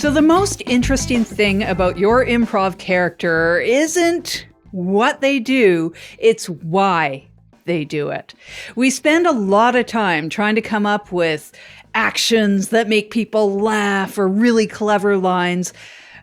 So the most interesting thing about your improv character isn't what they do, it's why they do it. We spend a lot of time trying to come up with actions that make people laugh or really clever lines.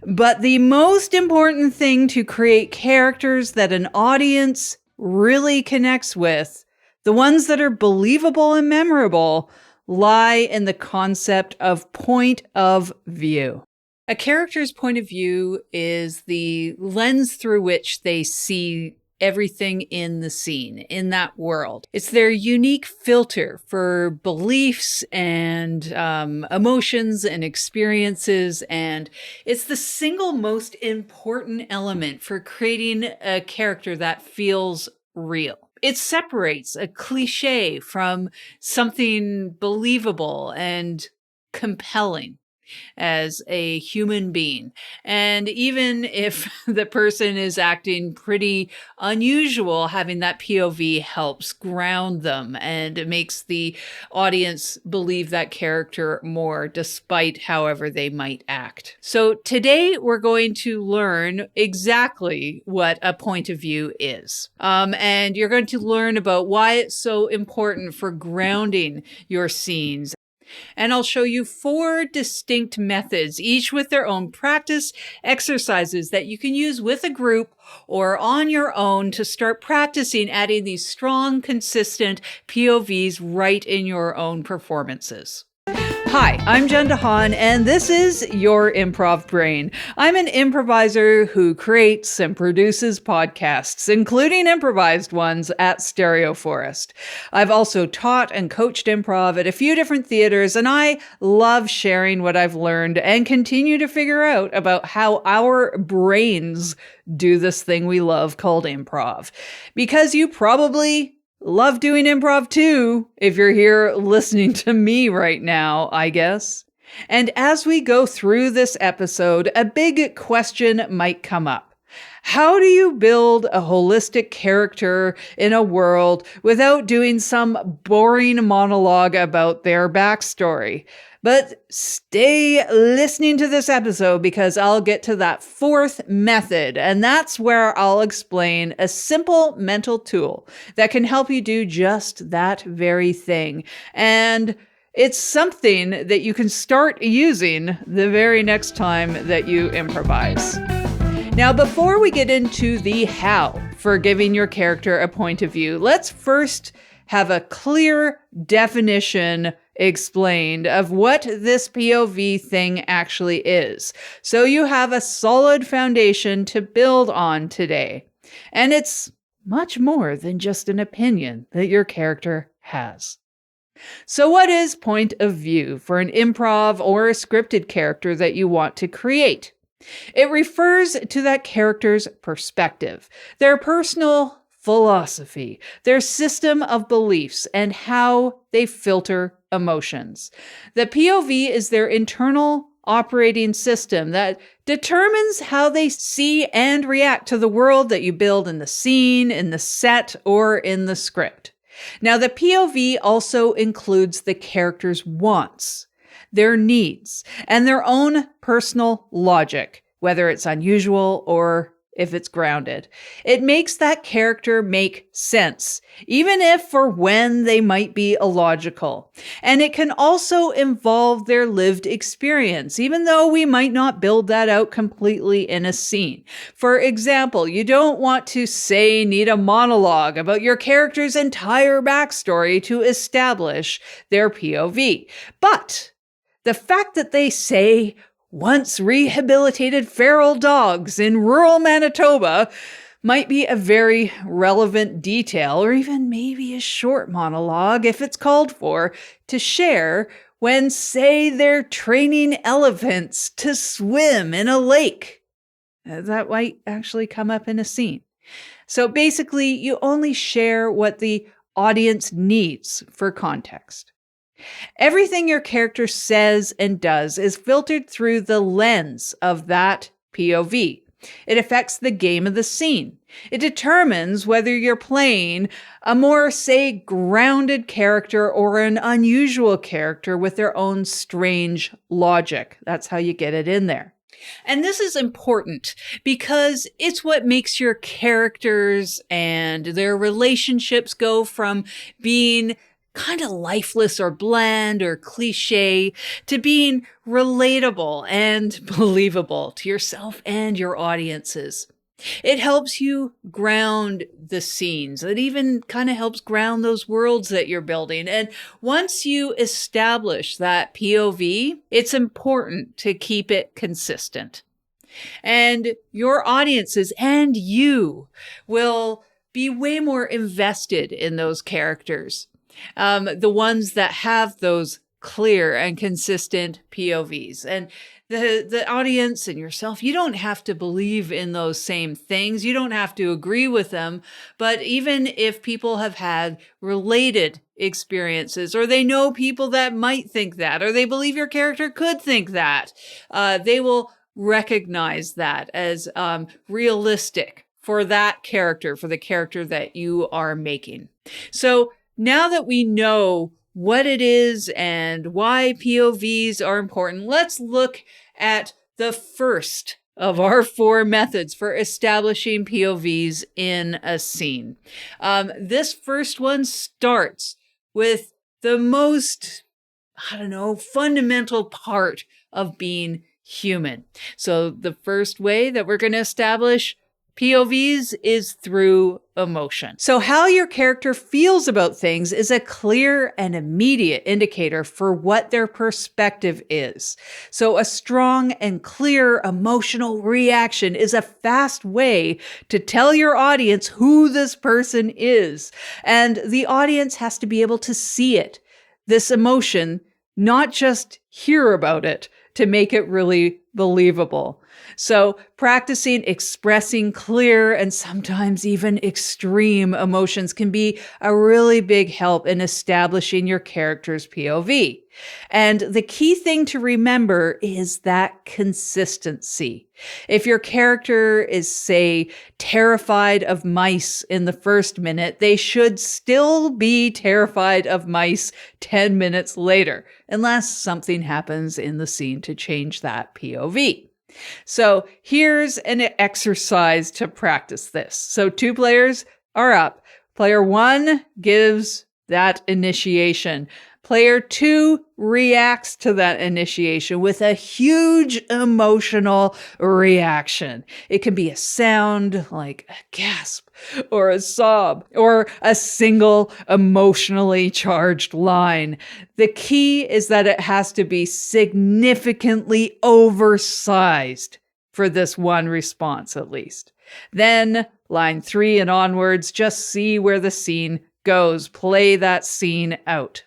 But the most important thing to create characters that an audience really connects with, the ones that are believable and memorable, lie in the concept of point of view. A character's point of view is the lens through which they see everything in the scene, in that world. It's their unique filter for beliefs and emotions and experiences, and it's the single most important element for creating a character that feels real. It separates a cliche from something believable and compelling as a human being. And even if the person is acting pretty unusual, having that POV helps ground them and it makes the audience believe that character more, despite however they might act. So today we're going to learn exactly what a point of view is. And you're going to learn about why it's so important for grounding your scenes. And I'll show you 4 distinct methods, each with their own practice exercises that you can use with a group or on your own to start practicing adding these strong, consistent POVs right in your own performances. Hi, I'm Jen DeHaan, and this is Your Improv Brain. I'm an improviser who creates and produces podcasts, including improvised ones at Stereo Forest. I've also taught and coached improv at a few different theaters, and I love sharing what I've learned and continue to figure out about how our brains do this thing we love called improv. Because you probably love doing improv too, if you're here listening to me right now, I guess. And as we go through this episode, a big question might come up. How do you build a holistic character in a world without doing some boring monologue about their backstory? But stay listening to this episode because I'll get to that 4th method, and that's where I'll explain a simple mental tool that can help you do just that very thing. And it's something that you can start using the very next time that you improvise. Now, before we get into the how for giving your character a point of view, let's first have a clear definition explained of what this POV thing actually is, so you have a solid foundation to build on today. And it's much more than just an opinion that your character has. So what is point of view for an improv or a scripted character that you want to create? It refers to that character's perspective, their personal philosophy, their system of beliefs, and how they filter emotions. The POV is their internal operating system that determines how they see and react to the world that you build in the scene, in the set, or in the script. Now, the POV also includes the character's wants, their needs, and their own personal logic, whether it's unusual or if it's grounded. It makes that character make sense, even if or when they might be illogical. And it can also involve their lived experience, even though we might not build that out completely in a scene. For example, you don't want to, say, need a monologue about your character's entire backstory to establish their POV. But the fact that they say once rehabilitated feral dogs in rural Manitoba might be a very relevant detail, or even maybe a short monologue if it's called for, to share when, say, they're training elephants to swim in a lake. That might actually come up in a scene. So basically, you only share what the audience needs for context. Everything your character says and does is filtered through the lens of that POV. It affects the game of the scene. It determines whether you're playing a more, say, grounded character or an unusual character with their own strange logic. That's how you get it in there. And this is important because it's what makes your characters and their relationships go from being kind of lifeless or bland or cliche to being relatable and believable to yourself and your audiences. It helps you ground the scenes. It even kind of helps ground those worlds that you're building. And once you establish that POV, it's important to keep it consistent. And your audiences and you will be way more invested in those characters. The ones that have those clear and consistent POVs. And the audience and yourself, you don't have to believe in those same things. You don't have to agree with them. But even if people have had related experiences, or they know people that might think that, or they believe your character could think that, they will recognize that as realistic for that character, for the character that you are making. So now that we know what it is and why POVs are important, let's look at the first of our 4 methods for establishing POVs in a scene. This first one starts with the most, fundamental part of being human. So the first way that we're going to establish POVs is through emotion. So how your character feels about things is a clear and immediate indicator for what their perspective is. So a strong and clear emotional reaction is a fast way to tell your audience who this person is. And the audience has to be able to see it, this emotion, not just hear about it, to make it really believable. So practicing expressing clear and sometimes even extreme emotions can be a really big help in establishing your character's POV. And the key thing to remember is that consistency. If your character is, say, terrified of mice in the first minute, they should still be terrified of mice 10 minutes later, unless something happens in the scene to change that POV. So here's an exercise to practice this. So 2 players are up. Player 1 gives that initiation. Player 2 reacts to that initiation with a huge emotional reaction. It can be a sound like a gasp or a sob or a single emotionally charged line. The key is that it has to be significantly oversized for this one response, at least. Then line 3 and onwards, just see where the scene goes. Play that scene out.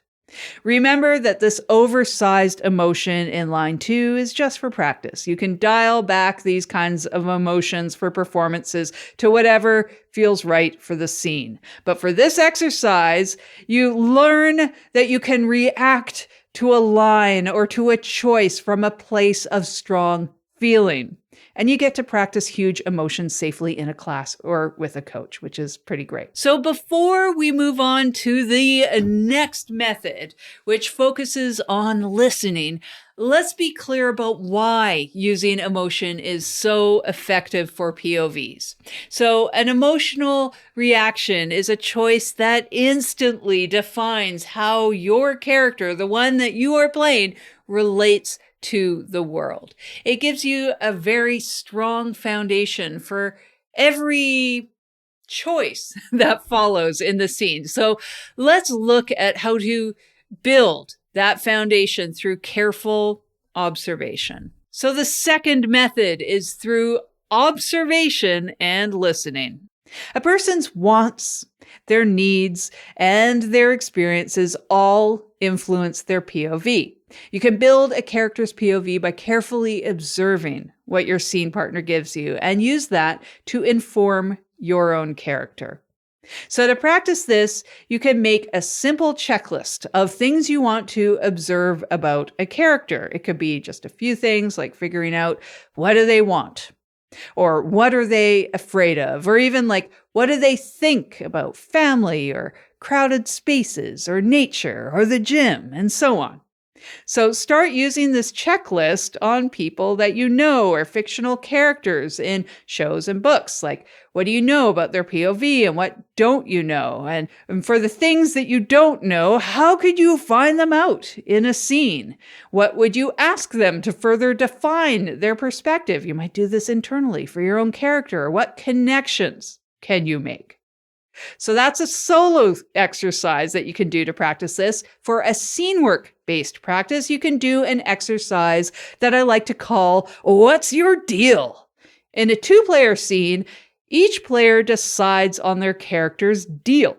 Remember that this oversized emotion in line 2 is just for practice. You can dial back these kinds of emotions for performances to whatever feels right for the scene. But for this exercise, you learn that you can react to a line or to a choice from a place of strong feeling. And you get to practice huge emotions safely in a class or with a coach, which is pretty great. So before we move on to the next method, which focuses on listening, let's be clear about why using emotion is so effective for POVs. So an emotional reaction is a choice that instantly defines how your character, the one that you are playing, relates to the world. It gives you a very strong foundation for every choice that follows in the scene. So let's look at how to build that foundation through careful observation. So the second method is through observation and listening. A person's wants, their needs, and their experiences all influence their POV. You can build a character's POV by carefully observing what your scene partner gives you and use that to inform your own character. So to practice this, you can make a simple checklist of things you want to observe about a character. It could be just a few things like figuring out what do they want? Or what are they afraid of? Or even like, what do they think about family or crowded spaces or nature or the gym and so on. So start using this checklist on people that you know or fictional characters in shows and books. Like, what do you know about their POV and what don't you know? And for the things that you don't know, how could you find them out in a scene? What would you ask them to further define their perspective? You might do this internally for your own character. What connections can you make? So that's a solo exercise that you can do to practice this. For a scene work based practice, you can do an exercise that I like to call, What's Your Deal? In a 2-player scene, each player decides on their character's deal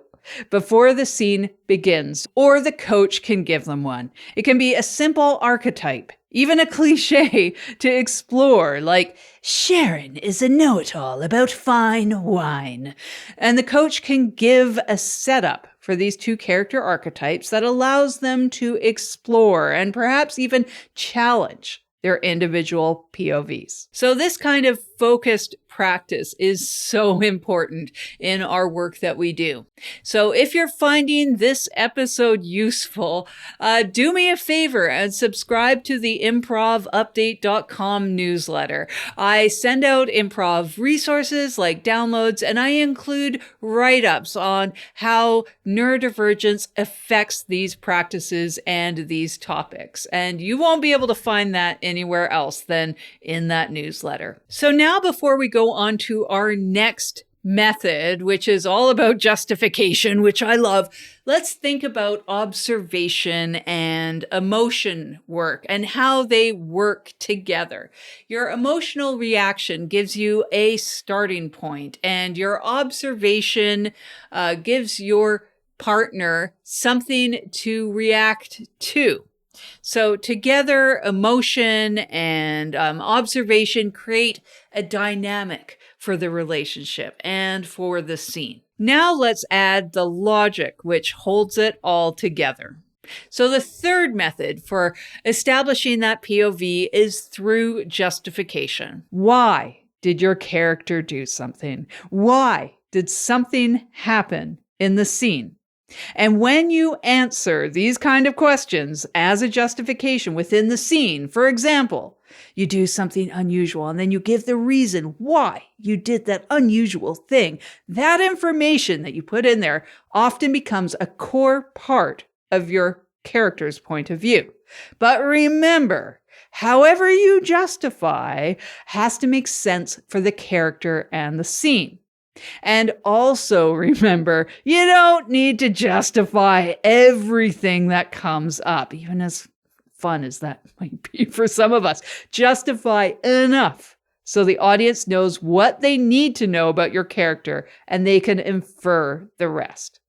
before the scene begins, or the coach can give them one. It can be a simple archetype, even a cliche to explore, like Sharon is a know-it-all about fine wine. And the coach can give a setup for these 2 character archetypes that allows them to explore and perhaps even challenge their individual POVs. So this kind of focused practice is so important in our work that we do. So if you're finding this episode useful, do me a favor and subscribe to the improvupdate.com newsletter. I send out improv resources like downloads, and I include write-ups on how neurodivergence affects these practices and these topics. And you won't be able to find that anywhere else than in that newsletter. So now before we go on to our next method, which is all about justification, which I love, let's think about observation and emotion work and how they work together. Your emotional reaction gives you a starting point, and your observation gives your partner something to react to. So together, emotion and observation create a dynamic for the relationship and for the scene. Now let's add the logic, which holds it all together. So the third method for establishing that POV is through justification. Why did your character do something? Why did something happen in the scene? And when you answer these kind of questions as a justification within the scene, for example, you do something unusual and then you give the reason why you did that unusual thing, that information that you put in there often becomes a core part of your character's point of view. But remember, however you justify has to make sense for the character and the scene. And also remember, you don't need to justify everything that comes up, even as fun as that might be for some of us. Justify enough so the audience knows what they need to know about your character and they can infer the rest.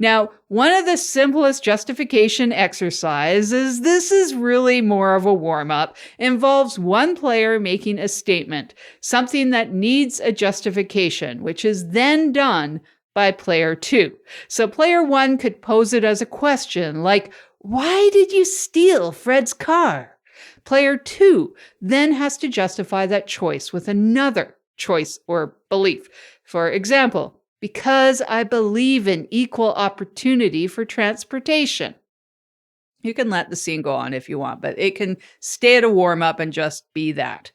Now, one of the simplest justification exercises, this is really more of a warm-up, involves one player making a statement, something that needs a justification, which is then done by player 2. So player 1 could pose it as a question like, why did you steal Fred's car? Player 2 then has to justify that choice with another choice or belief. For example, because I believe in equal opportunity for transportation. You can let the scene go on if you want, but it can stay at a warm-up and just be that.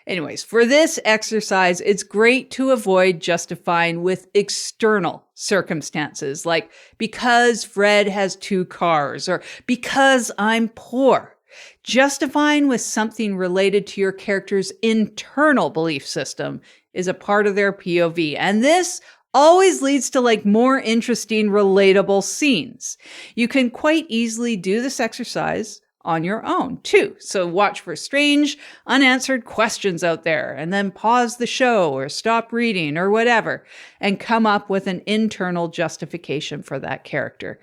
Anyways, for this exercise, it's great to avoid justifying with external circumstances, like because Fred has 2 cars, or because I'm poor. Justifying with something related to your character's internal belief system is a part of their POV, and this always leads to like more interesting, relatable scenes. You can quite easily do this exercise on your own too. So watch for strange, unanswered questions out there and then pause the show or stop reading or whatever and come up with an internal justification for that character.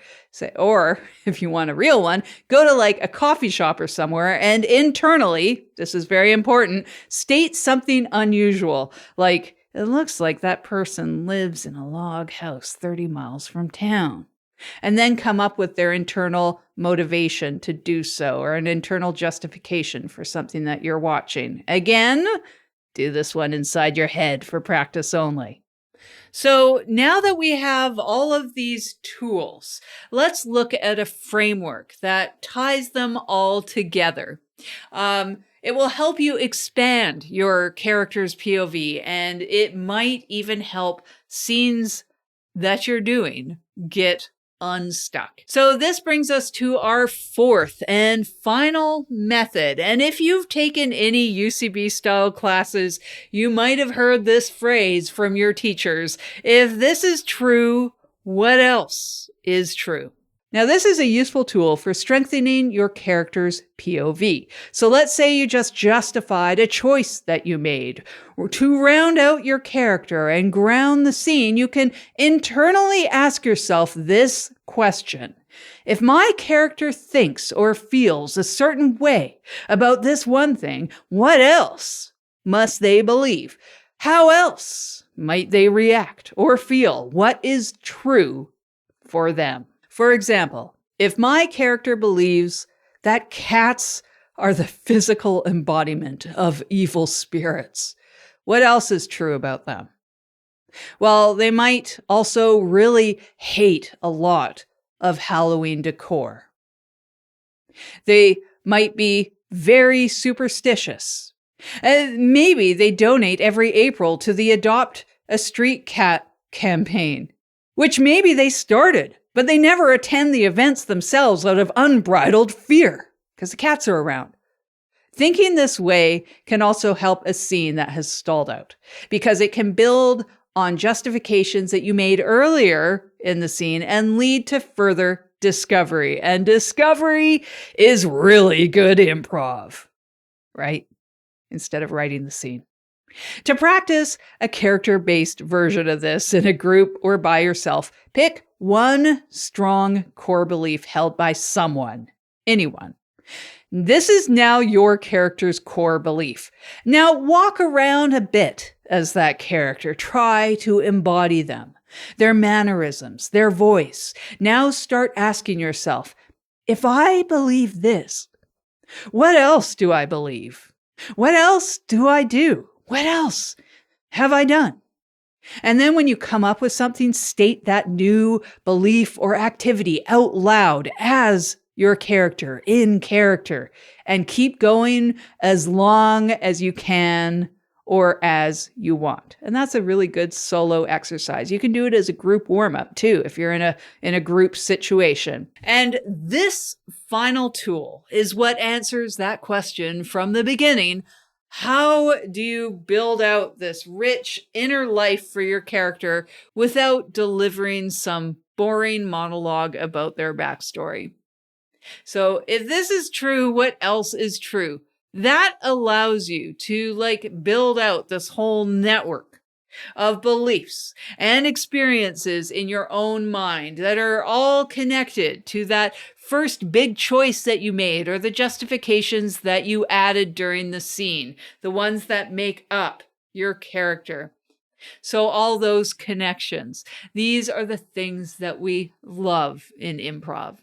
Or if you want a real one, go to like a coffee shop or somewhere and internally, this is very important, state something unusual like, it looks like that person lives in a log house 30 miles from town. And then come up with their internal motivation to do so or an internal justification for something that you're watching. Again, Do this one inside your head for practice only. So now that we have all of these tools, let's look at a framework that ties them all together. It will help you expand your character's POV, and it might even help scenes that you're doing get unstuck. So this brings us to our fourth and final method. And if you've taken any UCB style classes, you might have heard this phrase from your teachers. If this is true, what else is true? Now, this is a useful tool for strengthening your character's POV. So let's say you just justified a choice that you made. To round out your character and ground the scene, you can internally ask yourself this question. If my character thinks or feels a certain way about this one thing, what else must they believe? How else might they react or feel? What is true for them? For example, if my character believes that cats are the physical embodiment of evil spirits, what else is true about them? Well, they might also really hate a lot of Halloween decor. They might be very superstitious. Maybe they donate every April to the Adopt a Street Cat campaign, which maybe they started, but they never attend the events themselves out of unbridled fear because the cats are around. Thinking this way can also help a scene that has stalled out because it can build on justifications that you made earlier in the scene and lead to further discovery. And discovery is really good improv, right? Instead of writing the scene. To practice a character-based version of this in a group or by yourself, pick one strong core belief held by someone, anyone. This is now your character's core belief. Now walk around a bit as that character. Try to embody them, their mannerisms, their voice. Now start asking yourself, if I believe this, what else do I believe? What else do I do? What else have I done? And then when you come up with something, state that new belief or activity out loud as your character, in character, and keep going as long as you can or as you want. And that's a really good solo exercise. You can do it as a group warm-up too, if you're in a group situation. And this final tool is what answers that question from the beginning. How do you build out this rich inner life for your character without delivering some boring monologue about their backstory? So if this is true, what else is true? That allows you to build out this whole network of beliefs and experiences in your own mind that are all connected to that first big choice that you made or the justifications that you added during the scene, the ones that make up your character. So all those connections, these are the things that we love in improv.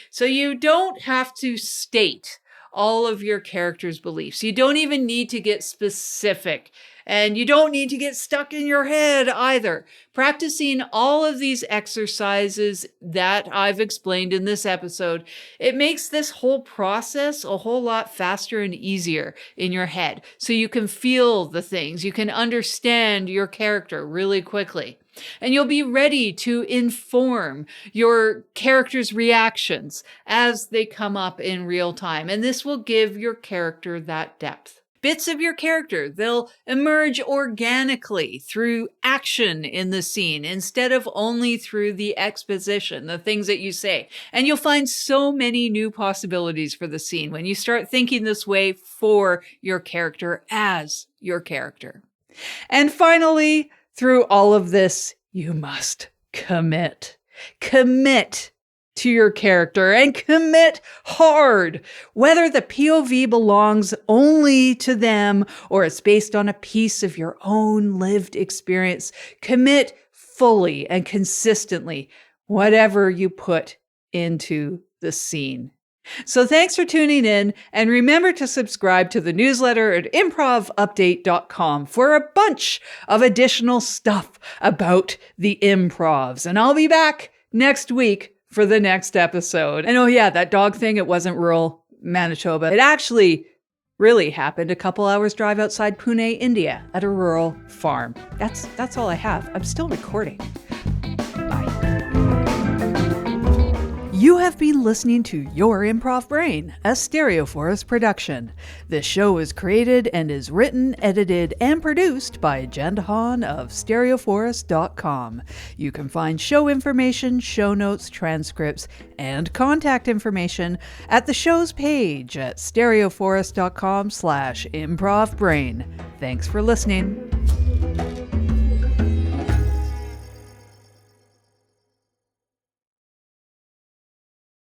So you don't have to state all of your character's beliefs. You don't even need to get specific, and you don't need to get stuck in your head either. Practicing all of these exercises that I've explained in this episode, it makes this whole process a whole lot faster and easier in your head. So you can feel the things, you can understand your character really quickly. And you'll be ready to inform your character's reactions as they come up in real time. And this will give your character that depth. Bits of your character, they'll emerge organically through action in the scene instead of only through the exposition, the things that you say. And you'll find so many new possibilities for the scene when you start thinking this way for your character as your character. And finally, through all of this, you must commit. Commit to your character and commit hard. Whether the POV belongs only to them or it's based on a piece of your own lived experience, commit fully and consistently, whatever you put into the scene. So thanks for tuning in, and remember to subscribe to the newsletter at improvupdate.com for a bunch of additional stuff about the improvs. And I'll be back next week for the next episode. And oh yeah, that dog thing, it wasn't rural Manitoba. It actually really happened a couple hours drive outside Pune, India, at a rural farm. That's all I have. I'm still recording. Bye. You have been listening to Your Improv Brain, a Stereoforest production. This show is created and is written, edited, and produced by Jen Hahn of Stereoforest.com. You can find show information, show notes, transcripts, and contact information at the show's page at stereoforest.com/improvbrain. Thanks for listening.